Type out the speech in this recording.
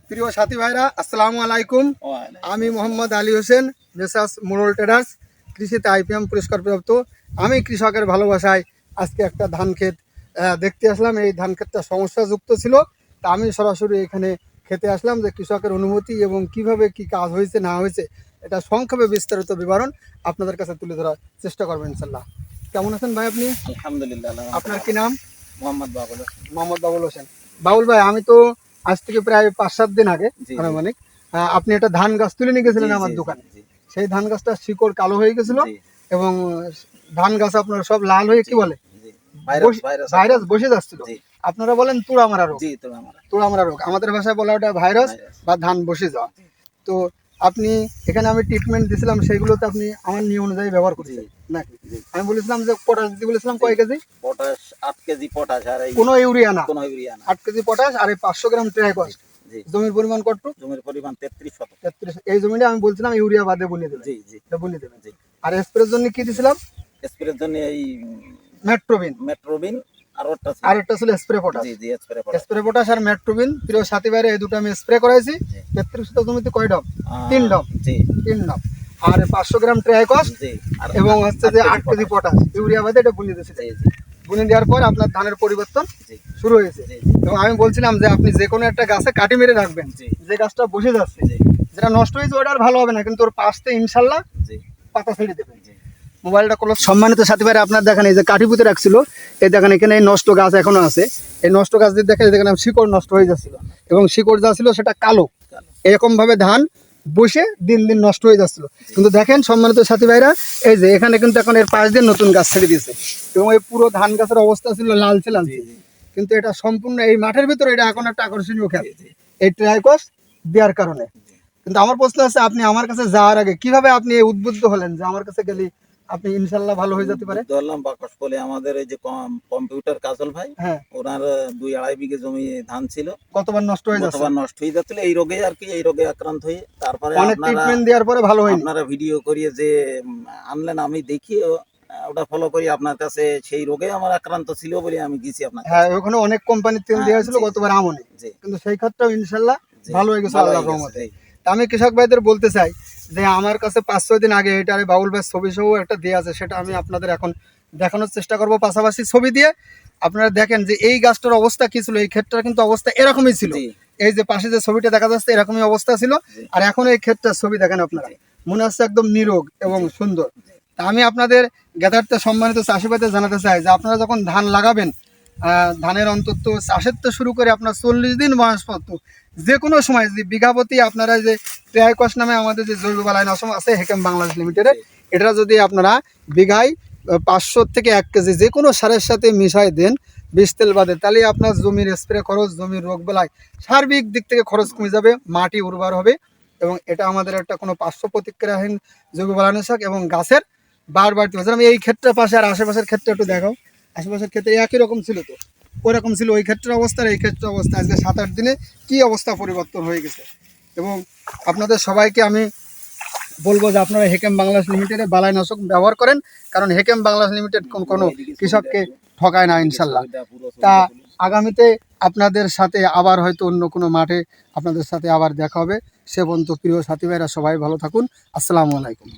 প্রিয় সাথী ভাইরা, আসসালামু আলাইকুম। আমি মোহাম্মদ আলী হোসেন, মেসার্স মোড়ল ট্রেডার্স, কৃষিতে আইপিএম পুরস্কার প্রাপ্ত। আমি কৃষকের ভালোবাসায় আজকে একটা ধান ক্ষেত দেখতে আসলাম। এই ধান ক্ষেতটা সমস্যাযুক্ত ছিল, তা আমি সরাসরি এখানে খেতে আসলাম যে কৃষকের অনুভূতি এবং কিভাবে কি কাজ হয়েছে না হয়েছে এটা সংক্ষেপে বিস্তারিত বিবরণ আপনাদের কাছে তুলে ধরার চেষ্টা করবেন ইনশাল্লাহ। কেমন আছেন ভাই আপনি? আলহামদুলিল্লাহ। আপনার কি নাম? মোহাম্মদ বাবুল। মোহাম্মদ বাবুল হোসেন। বাবুল ভাই, আমি তো আজ থেকে প্রায় 5-7 দিন আগে আনুমানিক আপনি একটা ধান গাছ তুলে নিয়ে গেছিলেন আমার দোকানে। সেই ধান গাছটা শিকড় কালো হয়ে গেছিল এবং ধান গাছ আপনার সব লাল হয়ে কি বলে ভাইরাস বসে যাচ্ছিল। আপনারা বলেন তুড়া মারা রোগ। তুড়া মারা রোগ আমাদের ভাষায় বলা ওটা ভাইরাস বা ধান বসে যাওয়া। তো আপনি এখানে আমি ট্রিটমেন্ট দিয়েছিলাম, সেইগুলোতে আপনি আমার নিয়ম অনুযায়ী ব্যবহার করছেন নাকি? আমি বলেছিলাম যে পটাশ দিতে বলেছিলাম, কয় কেজি? পটাশ 8 কেজি পটাশ, আর কোনো ইউরিয়া না, 8 কেজি পটাশ আর 500 গ্রাম ট্রাইকস। জমির পরিমাণ কত? জমির পরিমাণ 33 শতক। 33। এই জমিটা আমি বলছিলাম ইউরিয়া বাদে বলে দেবেন। বলে দেবেন। আর স্প্রের জন্য কি দিয়েছিলাম? স্প্রের জন্য এই মেট্রোবিন আর একটা ছিল স্প্রে পটাশ। স্প্রে পটাশ আর মেট্রোবিন। প্রিয় সাথী ভাইরা, এই দুটো আমি স্প্রে করাইছি। 33 শতক জমিতে কয় ডব? 3 ডব। 3 ডব। আর 500 গ্রাম ট্রাইকস এবং হচ্ছে যে 8 কেজি পটাশ ইউরিয়া বাদে এটা বুনে দিয়েছি। বুনে দেওয়ার পর আপনার ধানের পরিবর্তন শুরু হয়েছে। এবং আমি বলছিলাম যে আপনি যে কোনো একটা গাছে কাটি মেরে রাখবেন, যে গাছটা বসে যাচ্ছে, যেটা নষ্ট হয়েছে ওটা আর ভালো হবে না, কিন্তু ওর পাশে ইনশাল্লাহ পাতা ছেড়ে দেবেন। মোবাইলটা কোনো সম্মানিত সাথী ভাইরা, আপনার দেখেন এই যে কাঠি পুঁতে রাখছিল, এই দেখেন এখানে এই নষ্ট গাছ এখনো আছে। এই নষ্ট গাছ দিয়ে দেখেন দেখেন শিকড় নষ্ট হয়ে যাচ্ছিল এবং শিকড় যা ছিল সেটা কালো। এরকম ভাবে ধান বসে দিন দিন নষ্ট হয়ে যাচ্ছিল। কিন্তু দেখেন সম্মানিত সাথী ভাইরা, এই যে এখানে কিন্তু এখন এর পাশ দিয়ে নতুন গাছ ছেড়ে দিয়েছে এবং এই পুরো ধান গাছের অবস্থা ছিল লালচে লালচে। কিন্তু এটা সম্পূর্ণ এই মাঠের ভিতরে এটা এখন একটা আকর্ষণীয় খেত এই ট্রাইকস দেওয়ার কারণে। কিন্তু আমার প্রশ্ন আছে, আপনি আমার কাছে যাওয়ার আগে কিভাবে আপনি উদ্বুদ্ধ হলেন যে আমার কাছে গেলে আপনি ইনশাল্লাহ ভালো হয়ে যেতে পারে? ধরলাম বাকশ বলে আমাদের এই যে কম্পিউটার কাজল ভাই, ওনার 2-2.5 বিঘে জমি ধান ছিল, কতবার নষ্ট হয়ে যাচ্ছিল এই রোগে আর কি। এই রোগে আক্রান্ত হয়ে তারপরে অনেক ট্রিটমেন্ট দেওয়ার পরে ভালো হয়নি। আপনারা ভিডিও করিয়ে যে আনলেন, আমি দেখি ওটা ফলো করি আপনার কাছে। সেই রোগে আমার আক্রান্ত ছিল বলে আমি গেছি আপনার। হ্যাঁ, ওখানে অনেক কোম্পানির তেল দেওয়া হয়েছিল গতবার আমনে, কিন্তু সেই ক্ষেত্রেও ইনশাল্লাহ ভালো হয়ে গেছে আল্লাহর রহমতে। আমি কৃষক ভাইদের বলতে চাই যে আমার কাছে 5-6 দিন আগে এটা বাউল ভাই ছবি সহ একটা দেওয়া আছে, সেটা আমি আপনাদের এখন দেখানোর চেষ্টা করব পাশাপাশি ছবি দিয়ে। আপনারা দেখেন যে এই গাছটার অবস্থা কি ছিল। এই ক্ষেতটার কিন্তু অবস্থা এরকমই ছিল। এই যে পাশে যে ছবিটা দেখা যাচ্ছে এরকমই অবস্থা ছিল। আর এখন এই ক্ষেতটার ছবি দেখেন আপনারা, মনে হচ্ছে একদম নিরোগ এবং সুন্দর। তা আমি আপনাদের জ্ঞাতার্থে সম্মানিত চাষি ভাইদের জানাতে চাই যে আপনারা যখন ধান লাগাবেন, ধানের অন্তত চাষের তো শুরু করে আপনার 40 দিন বয়স পর্যন্ত যে কোনো সময় যদি বিঘাপতি আপনারা যে ট্রাইকস নামে আমাদের যে জৈব বালাইনাশক আছে হেকেম বাংলাদেশ লিমিটেডের, এটা যদি আপনারা বিঘায় 500 থেকে 1 কেজি যে কোনো সারের সাথে মিশাই দেন 20 তেল বাদে, তাহলে আপনার জমির স্প্রে খরচ, জমির রোগ বেলায় সার্বিক দিক থেকে খরচ কমে যাবে, মাটি উর্বর হবে। এবং এটা আমাদের একটা কোনো পার্শ্ব প্রতিক্রিয়াহীন জৈব বালাইনাশক এবং গাছের বাড়তি হচ্ছে। আমি এই ক্ষেত্রে পাশে আর আশেপাশের ক্ষেত্রে একটু দেখাও। আশেপাশের ক্ষেত্রে একই রকম ছিল, তো ওরকম ছিল ওই ক্ষেত্রের অবস্থা আর এই ক্ষেত্রের অবস্থা। আজকে 7-8 দিনে কি অবস্থা পরিবর্তন হয়ে গেছে। এবং আপনাদের সবাইকে আমি বলবো যে আপনারা হেকেম বাংলাদেশ লিমিটেডের বালাইনাশক ব্যবহার করেন, কারণ হেকেম বাংলাদেশ লিমিটেড কোনো কৃষককে ঠকায় না ইনশাল্লাহ। তা আগামীতে আপনাদের সাথে আবার হয়তো অন্য কোনো মাঠে আপনাদের সাথে আবার দেখা হবে। সে পর্যন্ত প্রিয় সাথী ভাইরা সবাই ভালো থাকুন। আসসালামু আলাইকুম।